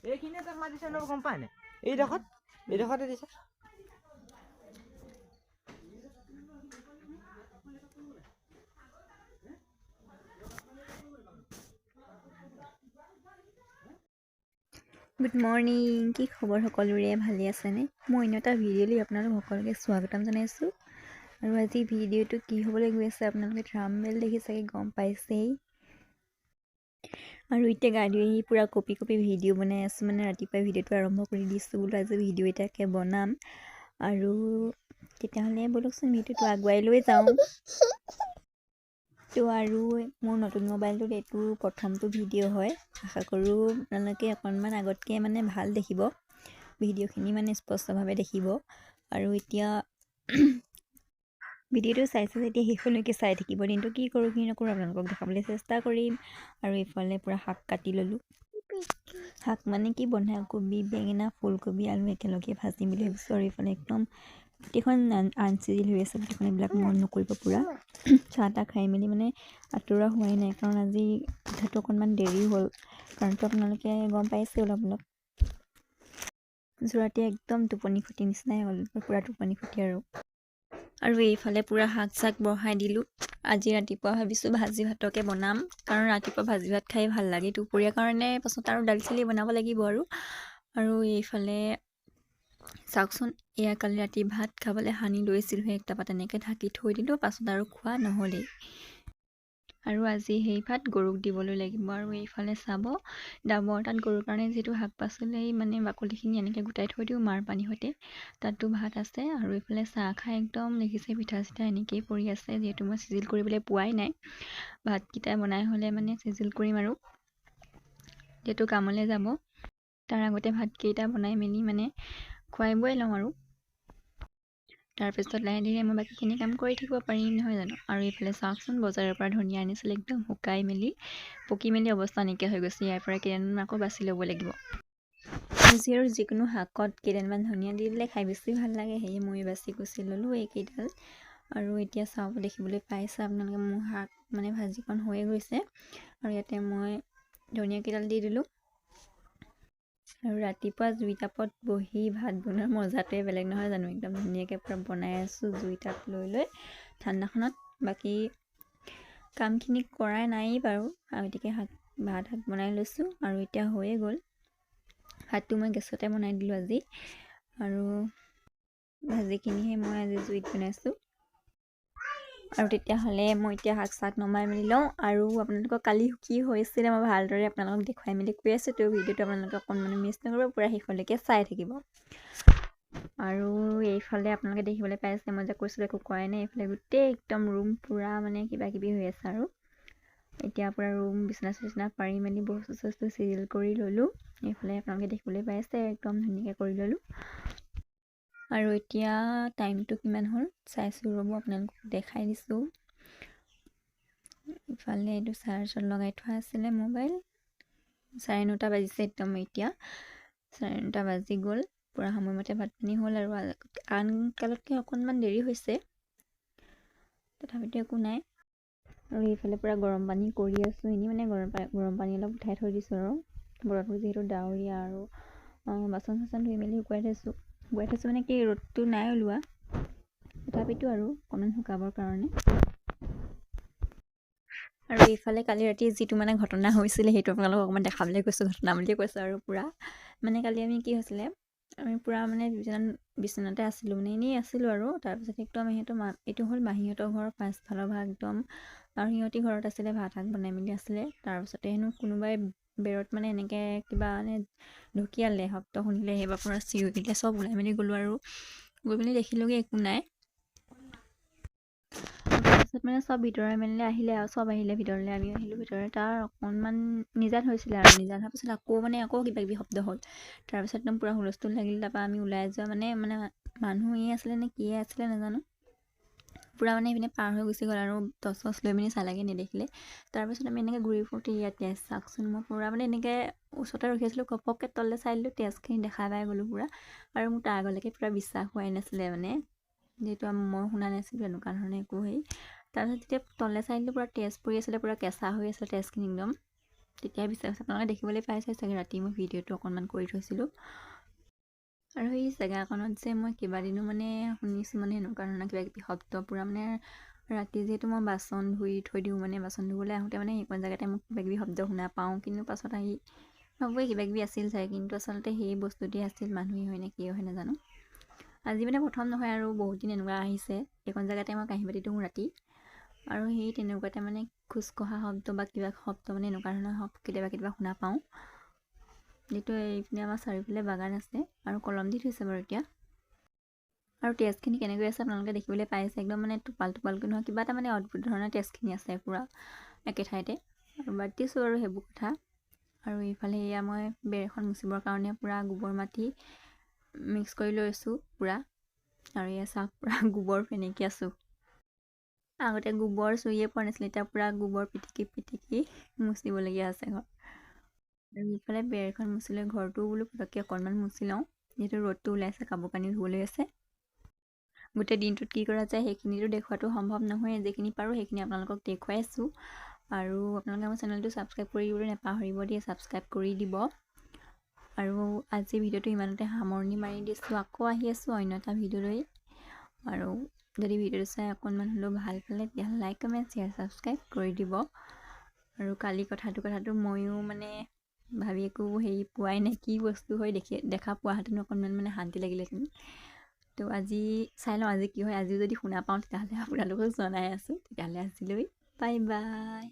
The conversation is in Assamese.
এইখিনিয়ে তাক মাতিছে ন গম পায় নে এইডোখৰতে দিছে গুড মৰ্ণিং কি খবৰ সকলোৰে ভালে আছেনে মই অন্য এটা ভিডিঅ' লৈ আপোনালোক সকলোকে স্বাগতম জনাইছোঁ আৰু আজি ভিডিঅ'টো কি হ'বলৈ গৈ আছে আপোনালোকে থাম্বনেইল দেখি চাগে গম পাইছেই আৰু এতিয়া গা ধুই আহি পূৰা কপি ভিডিঅ' বনাই আছোঁ মানে ৰাতিপুৱাই ভিডিঅ'টো আৰম্ভ কৰি দিছোঁ বোলো আজি ভিডিঅ' এটাকে বনাম আৰু তেতিয়াহ'লে ব'লকচোন ভিডিঅ'টো আগুৱাই লৈ যাওঁ তো আৰু মোৰ নতুন মোবাইলটোত এইটো প্ৰথমটো ভিডিঅ' হয় আশা কৰোঁ আপোনালোকে অকণমান আগতকৈ মানে ভাল দেখিব ভিডিঅ'খিনি মানে স্পষ্টভাৱে দেখিব আৰু এতিয়া ভিডিঅ'টো চাইছে যেতিয়া শেষলৈকে চাই থাকিব দিনটো কি কৰোঁ কি নকৰোঁ আপোনালোকক দেখাবলৈ চেষ্টা কৰিম আৰু এইফালে পূৰা শাক কাটি ল'লোঁ শাক মানে কি বন্ধাকবি বেঙেনা ফুলকবি আলু একেলগে ভাজিম বুলি ভাবিছোঁ আৰু এইফালে একদম গোটেইখন আনচিজিল হৈ আছে গোটেইখন এইবিলাক মন নকৰিব পূৰা চাহ তাহ খাই মেলি মানে আঁতৰা হোৱাই নাই কাৰণ আজি উঠাটো অকণমান দেৰি হ'ল কাৰণটো আপোনালোকে গম পাইছে অলপ যোৰাতে একদম টোপনি খতি নিচিনাই হ'ল পূৰা টোপনি খতি আৰু এইফালে পূৰা শাক চাক বঢ়াই দিলোঁ আজি ৰাতিপুৱা ভাবিছোঁ ভাজি ভাতকে বনাম কাৰণ ৰাতিপুৱা ভাজি ভাত খাই ভাল লাগে দুপৰীয়াৰ কাৰণে পাছত আৰু দালি চালি বনাব লাগিব আৰু এইফালে চাওকচোন এয়া কালি ৰাতি ভাত খাবলৈ সানি লৈছিলোঁ এক টাপা তেনেকৈ ঢাকি থৈ দিলোঁ পাছত আৰু খোৱা নহ'লেই আৰু আজি সেই ভাত গৰুক দিবলৈ লাগিব আৰু এইফালে চাব ডাবৰ তাত গৰুৰ কাৰণে যিহেতু শাক পাচলি মানে বাকলিখিনি এনেকৈ গোটাই থৈ দিওঁ মাৰ পানীৰ সৈতে তাতো ভাত আছে আৰু এইফালে চাহ খাই একদম দেখিছে পিঠা চিঠা এনেকৈয়ে পৰি আছে যিহেতু মই চিজিল কৰিবলৈ পোৱাই নাই ভাতকেইটা বনাই হ'লে মানে চিজিল কৰিম আৰু যিহেতু কামলৈ যাব তাৰ আগতে ভাতকেইটা বনাই মেলি মানে খুৱাই বোৱাই লওঁ আৰু তাৰপিছত লাহে ধীৰে মই বাকীখিনি কাম কৰি থাকিব পাৰিম নহয় জানো আৰু এইফালে চাওকচোন বজাৰৰ পৰা ধনিয়া আনিছিলে একদম শুকাই মেলি পকি মেলি অৱস্থা নাইকিয়া হৈ গৈছে ইয়াৰ পৰা কেইদিনমান আকৌ বাছি ল'ব লাগিব আজি আৰু যিকোনো শাকত কেইদিনমান ধনিয়া দি দিলে খাই বেছি ভাল লাগে সেয়ে মই বাছি কুচি ল'লোঁ এইকেইডাল আৰু এতিয়া চাওক দেখিবলৈ পাইছে আপোনালোকে মোৰ শাক মানে ভাজিকণ হৈয়ে গৈছে আৰু ইয়াতে মই ধনিয়া কেইডাল দি দিলোঁ আৰু ৰাতিপুৱা জুই টাপত বহি ভাত বনোৱাৰ মজাটোৱে বেলেগ নহয় জানো একদম ধুনীয়াকৈ পূৰা বনাই আছোঁ জুই টাপ লৈ ঠাণ্ডাখনত বাকী কামখিনি কৰাই নায়েই বাৰু গতিকে ভাত বনাই লৈছোঁ আৰু এতিয়া হৈয়ে গ'ল ভাতটো মই গেছতে বনাই দিলোঁ আজি আৰু ভাজিখিনিহে মই আজি জুইত বনাইছোঁ আৰু তেতিয়াহ'লে মই এতিয়া শাক চাক নমাই মেলি লওঁ আৰু আপোনালোকক কালি কি হৈছিলে মই ভালদৰে আপোনালোকক দেখুৱাই মেলি কৈ আছোঁ তো ভিডিঅ'টো আপোনালোকে অকণমান মিছ নকৰিব পূৰা শেষলৈকে চাই থাকিব আৰু এইফালে আপোনালোকে দেখিবলৈ পাইছে মই যে কৈছিলোঁ একো কৰাই নাই এইফালে গোটেই একদম ৰুম পূৰা মানে কিবা কিবি হৈ আছে আৰু এতিয়া পূৰা ৰুম বিচনা চিচনা পাৰি মেলি বস্তু চস্তু চিজিল কৰি ল'লোঁ এইফালে আপোনালোকে দেখিবলৈ পাইছে একদম ধুনীয়াকৈ কৰি ল'লোঁ আৰু এতিয়া টাইমটো কিমান হ'ল চাইছোঁ ৰ'ব আপোনালোকক দেখাই দিছোঁ ইফালে এইটো চাৰ্জত লগাই থোৱা আছিলে মোবাইল 9:30 বাজিছে একদম এতিয়া 9:30 বাজি গ'ল পূৰা সময়মতে ভাত পানী হ'ল আৰু আনকালতকৈ অকণমান দেৰি হৈছে তথাপিতো একো নাই আৰু এইফালে পূৰা গৰম পানী কৰি আছোঁ এনেই মানে গৰম পানী অলপ উঠাই থৈ দিছোঁ আৰু বতৰটো যিহেতু ডাৱৰীয়া আৰু বাচন চাচন ধুই মেলি শুকুৱাই থৈছোঁ মানে কি ৰ'দটো নাই ওলোৱা তথাপিতো আৰু অকণমান শুকাবৰ কাৰণে আৰু এইফালে কালি ৰাতি যিটো মানে ঘটনা হৈছিলে সেইটো আপোনালোকক অকণমান দেখাবলৈ কৈছোঁ ঘটনা বুলিয়ে কৈছোঁ আৰু পূৰা মানে কালি আমি কি হৈছিলে আমি পূৰা মানে বিচনাতে আছিলোঁ মানে এনেই আছিলোঁ আৰু তাৰপিছত একদম এইটো হ'ল মাহীহঁতৰ ঘৰৰ পাছফালৰ ভাগ একদম আৰু সিহঁতি ঘৰত আছিলে ভাত শাক বনাই মেলি আছিলে তাৰপিছতে হেনো কোনোবাই বেৰত মানে এনেকৈ কিবা মানে ঢকিয়ালে শব্দ শুনিলে সেইবাৰ পূৰা চিঞৰিলে চব ওলাই মেলি গ'লোঁ আৰু গৈ মেলি দেখিলোঁগৈ একো নাই তাৰপিছত মানে চব ভিতৰে মেলিলে আহিলে আৰু চব আহিলে ভিতৰলৈ আমি আহিলোঁ ভিতৰলৈ তাৰ অকণমান নিজান হৈছিলে আৰু নিজান হোৱাৰ পিছত আকৌ কিবা কিবি শব্দ হ'ল তাৰপিছত একদম পূৰা হুলস্থুল লাগিল তাৰপৰা আমি ওলাই যোৱা মানে মানুহ আছিলে নে কিয়ে আছিলে নাজানো পূৰা মানে এইপিনে পাৰ হৈ গুচি গ'ল আৰু টচ লৈ মেলি চালাগে নেদেখিলে তাৰপিছত আমি এনেকৈ ঘূৰি ফুৰোঁতে ইয়াত তেজ চাওকচোন মই পূৰা মানে এনেকৈ ওচৰতে ৰখি আছিলোঁ ঘপককৈ তললৈ চাই দিলোঁ তেজখিনি দেখা পাই গ'লোঁ পূৰা আৰু মোৰ তাৰ আগলৈকে পূৰা বিশ্বাস হোৱাই নাছিলে মানে যিহেতু মই শুনা নাছিলোঁ এনেকুৱা ধৰণে একো হেৰি তাৰপিছত যেতিয়া তললৈ চাই দিলোঁ পূৰা তেজ পৰি আছিলে পূৰা কেঁচা হৈ আছিলে তেজখিনি একদম তেতিয়া বিচাৰিছে আপোনালোকে দেখিবলৈ পাইছে চাগে ৰাতি মই ভিডিঅ'টো অকণমান কৰি থৈছিলোঁ। আৰু এই জেগাকণত যে মই কেইবাদিনো মানে শুনিছোঁ মানে এনেকুৱা ধৰণৰ কিবা কিবি শব্দ পূৰা মানে ৰাতি যিহেতু মই বাচন ধুই থৈ দিওঁ মানে বাচন ধুবলৈ আহোঁতে মানে সেইকণ জেগাতে মই কিবা কিবি শব্দ শুনা পাওঁ। কিন্তু পাছত আহি ভাবোঁ কিবা কিবি আছিল চাগে, কিন্তু আচলতে সেই বস্তুটোৱে আছিল, মানুহেই হয় নে কিয়ে হয় নাজানো। আজি মানে প্ৰথম নহয় আৰু বহুত দিন এনেকুৱা আহিছে। এইকণ জেগাতে মই কাঁহী বাতি ধুওঁ ৰাতি, আৰু সেই তেনেকুৱাতে মানে খোজকঢ়া শব্দ বা কিবা শব্দ মানে এনেকুৱা ধৰণৰ কেতিয়াবা কেতিয়াবা শুনা পাওঁ। যিটো এইপিনে আমাৰ চাৰিওফালে বাগান আছে আৰু কলম দি থৈছে বাৰু এতিয়া। আৰু তেজখিনি কেনেকৈ আছে আপোনালোকে দেখিবলৈ পাইছে, একদম মানে টোপাল টোপালকৈ নহয়, কিবা এটা মানে অদ্ভুত ধৰণৰ তেজখিনি আছে পূৰা একে ঠাইতে। আৰু বাদ দিছোঁ আৰু সেইবোৰ কথা। আৰু এইফালে এয়া মই বেৰ এখন মুচিবৰ কাৰণে পূৰা গোবৰ মাটি মিক্স কৰি লৈছোঁ পূৰা, আৰু এয়া চাওক পূৰা গোবৰ ফেনেকি আছোঁ। আগতে গোবৰ চুইয়ে পোৱা নাছিলে, এতিয়া পূৰা গোবৰ পিটিকি পিটিকি মুচিবলগীয়া আছে ঘৰ। আৰু ইফালে বেৰখন মুচি লৈ ঘৰটো বোলো পটককৈ অকণমান মুচি লওঁ, যিহেতু ৰ'দটো ওলাইছে, কাপোৰ কানি ধুবলৈ আছে। গোটেই দিনটোত কি কৰা যায় সেইখিনিতো দেখুৱাটো সম্ভৱ নহয়, যিখিনি পাৰোঁ সেইখিনি আপোনালোকক দেখুৱাই আছোঁ। আৰু আপোনালোকে মোৰ চেনেলটো ছাবস্ক্ৰাইব কৰিবলৈ নাপাহৰিব দেই, ছাবস্ক্ৰাইব কৰি দিব। আৰু আজি ভিডিঅ'টো ইমানতে সামৰণি মাৰি দিছোঁ, আকৌ আহি আছোঁ অন্য এটা ভিডিঅ' লৈ। আৰু যদি ভিডিঅ'টো চাই অকণমান হ'লেও ভাল পালে তেতিয়াহ'লে লাইক কমেণ্ট শ্বেয়াৰ ছাবস্ক্ৰাইব কৰি দিব। আৰু কালি কথাটো ময়ো মানে ভাবি একো হেৰি পোৱাই নাই, কি বস্তু হয় দেখা পোৱাহেঁতেনো অকণমান মানে শান্তি লাগিলেহেঁতেন। তো আজি চাই লওঁ আজি কি হয়। আজিও যদি শুনা পাওঁ তেতিয়াহ'লে আপোনালোকক জনাই আছোঁ। তেতিয়াহ'লে আজিলৈ বাই বাই।